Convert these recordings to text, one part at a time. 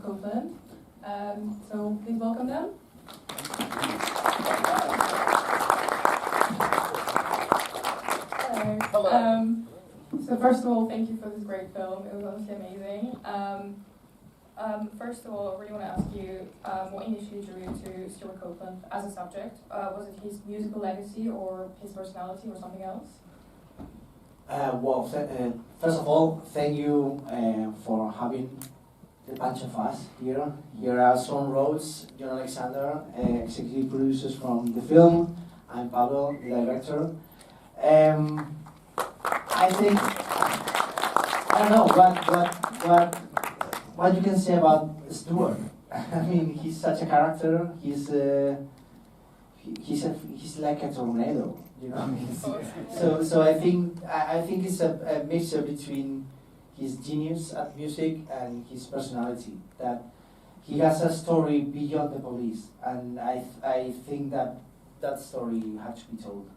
Copeland. So please welcome them. Hello. So first of all, thank you for this great film. It was honestly amazing. First of all, I really want to ask you what initially drew you to Stewart Copeland as a subject. Was it his musical legacy or his personality or something else? First of all, thank you for having the bunch of us here. Here are Shawn Rhodes, John Alexander, executive producers from the film. I'm Pablo, the director. I think, I don't know what you can say about Stewart. I mean, he's such a character. He's like a tornado, you know. So I think it's a mixture between his genius at music and his personality. That he has a story beyond the police, and I think that story had to be told.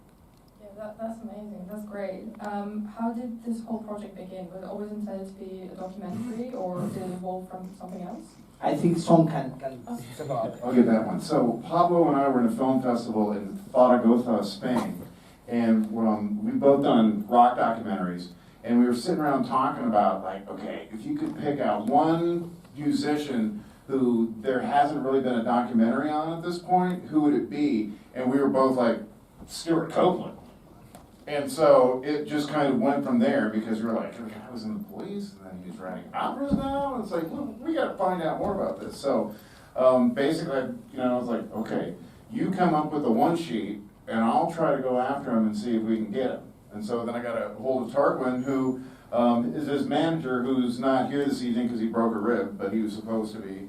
Yeah, that's amazing. That's great. How did this whole project begin? Was it always intended to be a documentary, or did it evolve from something else? I think Shawn can. I'll get that one. So Pablo and I were in a film festival in Zaragoza, Spain, and we've both done rock documentaries, and we were sitting around talking about, like, okay, if you could pick out one musician who there hasn't really been a documentary on at this point, who would it be? And we were both like, Stewart Copeland. And so it just kind of went from there, because we were like, the guy was in the police, and then he's writing operas now. And it's like, well, we got to find out more about this. So basically, I was like, okay, you come up with a one sheet, and I'll try to go after him and see if we can get him. And so then I got a hold of Tarquin, who is his manager, who's not here this evening because he broke a rib, but he was supposed to be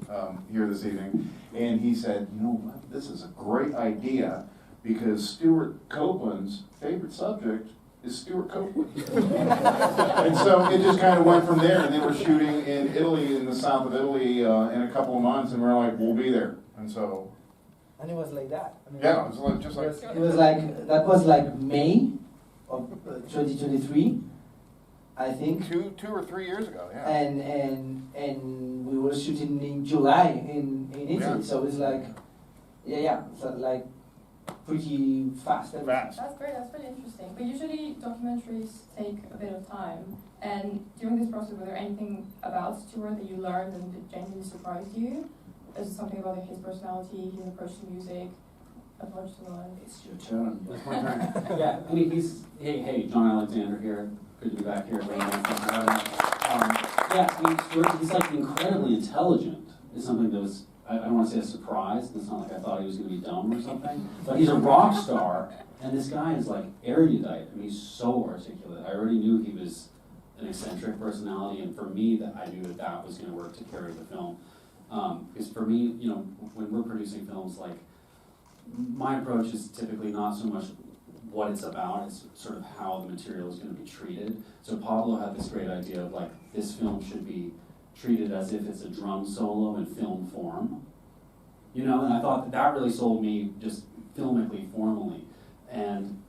here this evening. And he said, you know what, this is a great idea, because Stewart Copeland's favorite subject is Stewart Copeland. And so it just kind of went from there, and they were shooting in Italy, in the south of Italy, in a couple of months, and we were like, we'll be there. And so... And it was like that. I mean, yeah, it was just like... It was like, that was like May of 2023, I think. Two or 3 years ago, yeah. And we were shooting in July in Italy, Yeah. so it's like, so like pretty fast. Fast. That's great. That's really interesting. But usually documentaries take a bit of time. And during this process, were there anything about Stewart that you learned and that genuinely surprised you? Is it something about his personality, his approach to music? Approach to life? It's your turn. It's my turn. Yeah, I mean, hey, John Alexander here. Good to be back here. Yeah, I mean, Stewart, he's like incredibly intelligent. It's something that was, I don't want to say a surprise. It's not like I thought he was going to be dumb or something. But he's a rock star, and this guy is like erudite. I mean, he's so articulate. I already knew he was an eccentric personality, and for me, that I knew that was going to work to carry the film. Because for me, when we're producing films, like, my approach is typically not so much what it's about, it's sort of how the material is going to be treated. So Pablo had this great idea of, like, this film should be treated as if it's a drum solo in film form. And I thought that really sold me just filmically, formally. And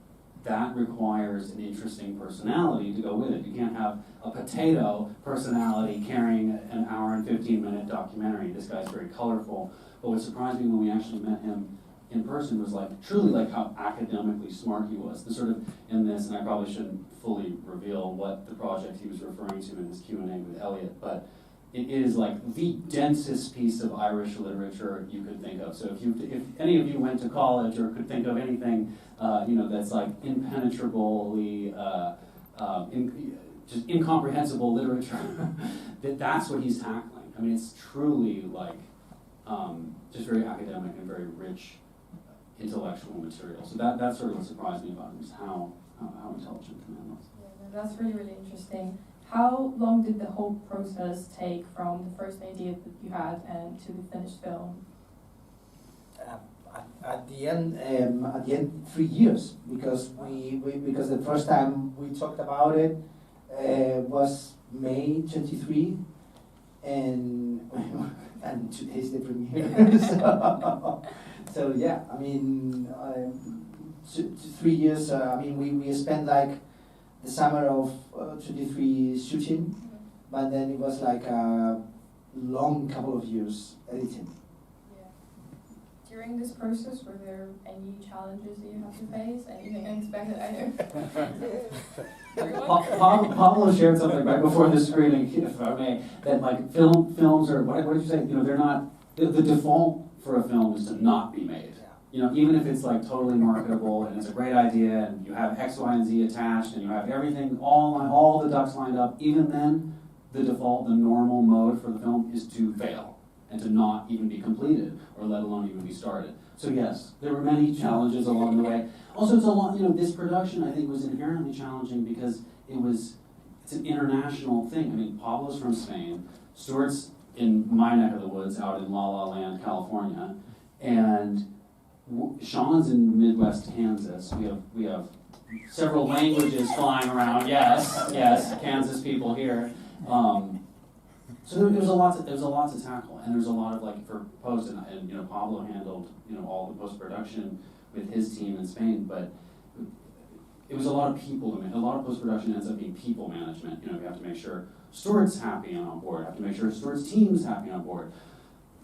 that requires an interesting personality to go with it. You can't have a potato personality carrying an hour and 15-minute documentary. This guy's very colorful. But what surprised me when we actually met him in person was truly how academically smart he was. The sort of in this, and I probably shouldn't fully reveal what the project he was referring to in his Q&A with Elliot, but it is the densest piece of Irish literature you could think of. So if any of you went to college or could think of anything, that's impenetrably, just incomprehensible literature, that's what he's tackling. I mean, it's truly just very academic and very rich intellectual material. So that's sort of what surprised me about him, is how intelligent the man was. Yeah, that's really, really interesting. How long did the whole process take from the first idea that you had and to the finished film? At the end, 3 years, because because the first time we talked about it was May 23, and today's the premiere. So yeah, I mean, 3 years. I mean, we spent the summer of 23 shooting, but then it was long couple of years editing. Yeah. During this process, were there any challenges that you had to face? Anything unexpected? I know. Pablo shared something right before the screening, if I may, that like films are, what did you say? You know, they're not, the default for a film is to not be made. You know, even if it's like totally marketable and it's a great idea and you have X, Y, and Z attached and you have everything, all the ducks lined up, even then, the default, the normal mode for the film is to fail and to not even be completed or let alone even be started. So yes, there were many challenges along the way. Also, it's a lot, you know, this production I think was inherently challenging because it's an international thing. I mean, Pablo's from Spain, Stewart's in my neck of the woods out in La La Land, California, and Shawn's in Midwest Kansas. We have several languages flying around. Yes, Kansas people here. So there was a lot to tackle, and there's a lot of like for post, and you know Pablo handled all the post production with his team in Spain, but it was a lot of people. A lot of post production ends up being people management. You know, we have to make sure Stewart's happy and on board. Have to make sure Stewart's team's happy on board.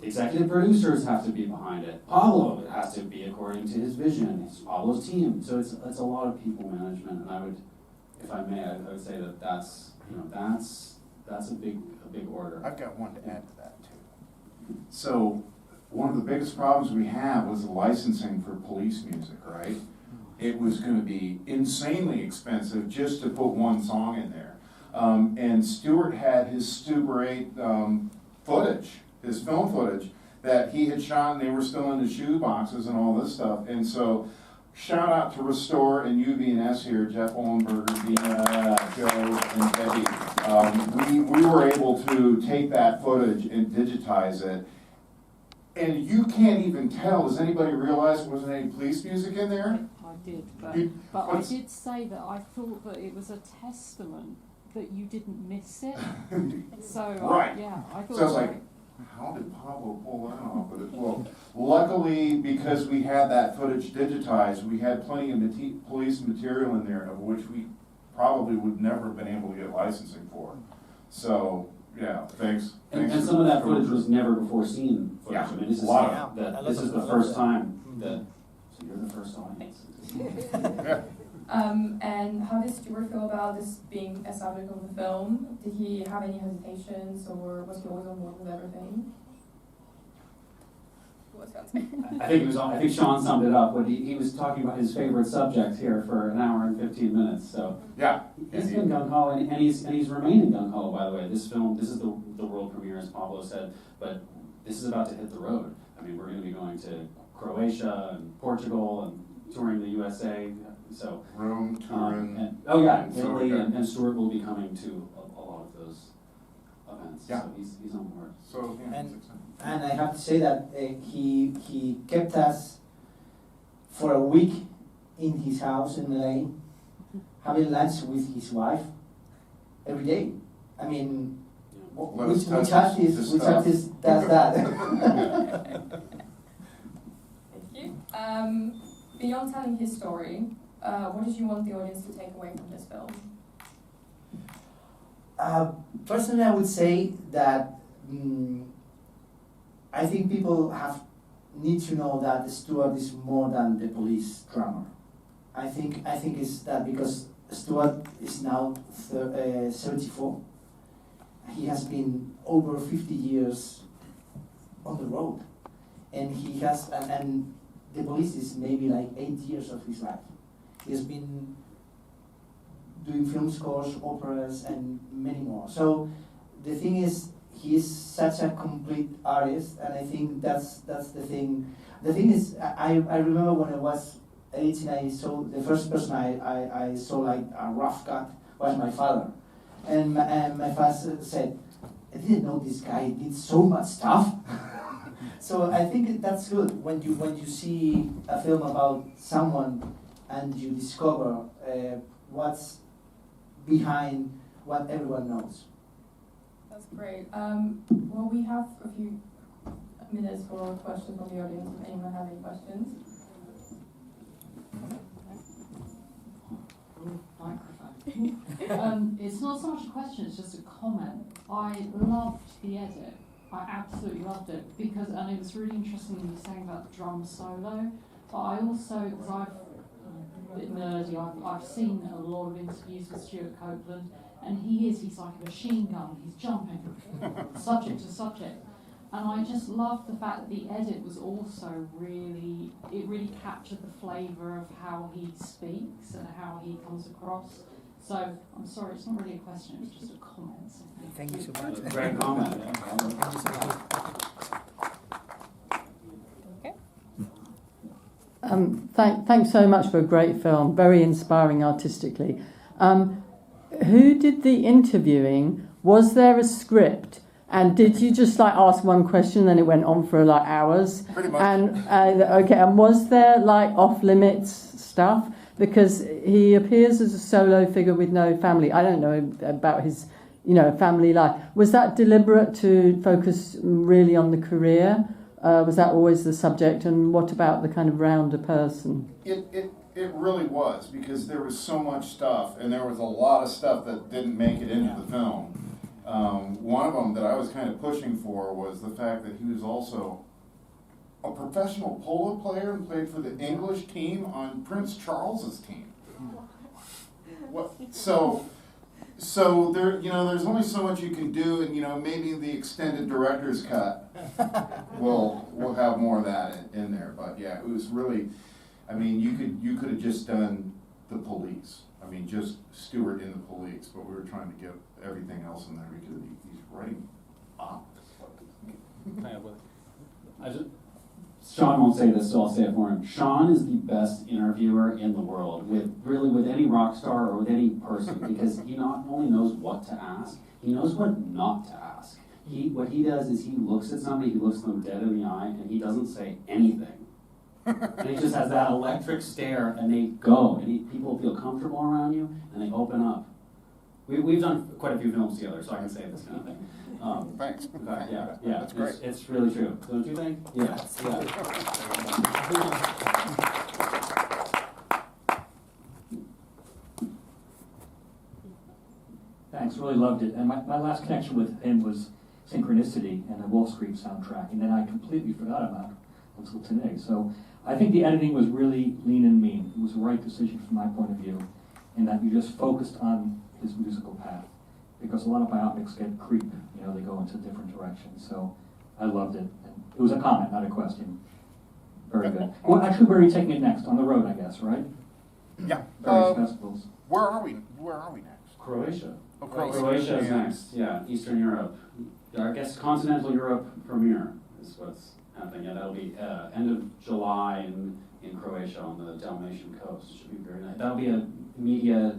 Executive producers have to be behind it. Pablo has to be according to his vision. It's Pablo's team. So it's a lot of people management. And I would, if I may, I would say that's a big order. I've got one to add to that too. So one of the biggest problems we have was the licensing for police music, right? It was going to be insanely expensive just to put one song in there. And Stewart had his Super 8 footage, his film footage that he had shot, and they were still in the shoe boxes and all this stuff. And so, shout out to Restore and UV&S here, Jeff Ollenberger, Dina, Joe, and Debbie. We were able to take that footage and digitize it. And you can't even tell. Does anybody realize there wasn't any police music in there? I did, but I did say that I thought that it was a testament that you didn't miss it. So right. I thought. So I was like, how did Pablo pull that off? But well, luckily, because we had that footage digitized, we had plenty of police material in there, of which we probably would never have been able to get licensing for. So, yeah, thanks. And some of that footage was never before seen footage. Yeah, I mean, this is the first time that, so you're the first audience. And how did Stewart feel about this being a subject of the film? Did he have any hesitations, or was he always on board with everything? I think Shawn summed it up when he was talking about his favorite subject here for an hour and 15 minutes. So yeah, he's been gung ho, and he's remaining gung ho. By the way, this is the world premiere, as Pablo said, but this is about to hit the road. I mean, we're going to be going to Croatia and Portugal and touring the USA. So Rome, Turin. Italy, and Stewart will be coming to a lot of those events. Yeah. So he's on board. So And I have to say that he kept us for a week in his house in LA, having lunch with his wife every day. I mean, which artist does that? Thank you. Beyond telling his story, what did you want the audience to take away from this film? Personally, I would say that I think people need to know that Stewart is more than the police drummer. I think it's that because Stewart is now 74. He has been over 50 years on the road, and he has and the police is maybe like 8 years of his life. He has been doing film scores, operas, and many more. So the thing is, he is such a complete artist, and I think that's the thing. The thing is, I remember when I was 18, I saw the first person I saw like a rough cut was my father, and my father said, "I didn't know this guy did so much stuff." So I think that's good when you see a film about someone and you discover what's behind what everyone knows. That's great. Well, we have a few minutes for questions from the audience. If anyone have any questions? Microphone. It's not so much a question, it's just a comment. I loved the edit. I absolutely loved it because, and it was really interesting you were saying about the drum solo. But I also, because I'm a bit nerdy, I've seen a lot of interviews with Stewart Copeland, and he's like a machine gun. He's jumping subject to subject, and I just loved the fact that the edit was also really captured the flavour of how he speaks and how he comes across. So, I'm sorry, it's not really a question, it's just a comment. So Thank you so much. Great comment. Thanks so much for a great film, very inspiring artistically. Who did the interviewing? Was there a script? And did you just like ask one question, then it went on for like hours? Pretty much. And was there like off limits stuff? Because he appears as a solo figure with no family. I don't know about his, family life. Was that deliberate to focus really on the career? Was that always the subject? And what about the kind of rounder person? It really was, because there was so much stuff, and there was a lot of stuff that didn't make it into the film. One of them that I was kind of pushing for was the fact that he was also a professional polo player and played for the English team on Prince Charles's team. So there, there's only so much you can do, and maybe the extended director's cut will have more of that in there. But yeah, it was really, you could have just done the police. Just Stewart in the police, but we were trying to get everything else in there because he's writing up. Shawn won't say this, so I'll say it for him. Shawn is the best interviewer in the world, with any rock star or with any person, because he not only knows what to ask, he knows what not to ask. What he does is he looks at somebody, he looks them dead in the eye, and he doesn't say anything. And he just has that electric stare, and they go, and people feel comfortable around you, and they open up. We've done quite a few films together, so I can say this kind of thing. Thanks. Yeah, That's great. It's really true. Don't you think? Yeah. Thanks, really loved it. And my last connection with him was Synchronicity and the Wall Street soundtrack, and then I completely forgot about it until today. So I think the editing was really lean and mean. It was the right decision from my point of view, in that you just focused on his musical path. Because a lot of biopics get creep, they go into different directions. So I loved it. And it was a comment, not a question. Very good. Well, actually, where are you taking it next? On the road, I guess, right? Yeah. Various festivals. Where are we next? Croatia. Oh, Croatia is next. Yeah, Eastern Europe. I guess continental Europe premiere is what's happening. Yeah, that'll be end of July in Croatia on the Dalmatian coast. It should be very nice. That'll be a media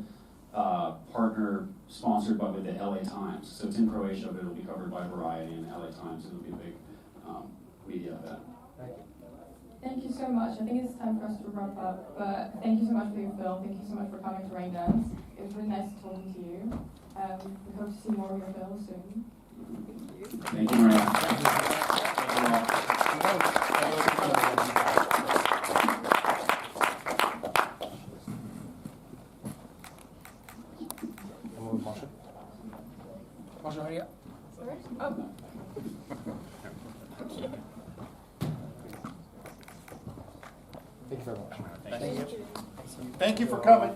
partner sponsored by the LA Times. So it's in Croatia, but it'll be covered by Variety and LA Times. It'll be a big media event. Thank you so much. I think it's time for us to wrap up, but thank you so much for your film. Thank you so much for coming to RAINDANCE. It was really nice talking to you. We hope to see more of your films soon. Thank you, Maria. Marshall, hurry up. Sorry? Oh. Thank you very much. Thank you for coming.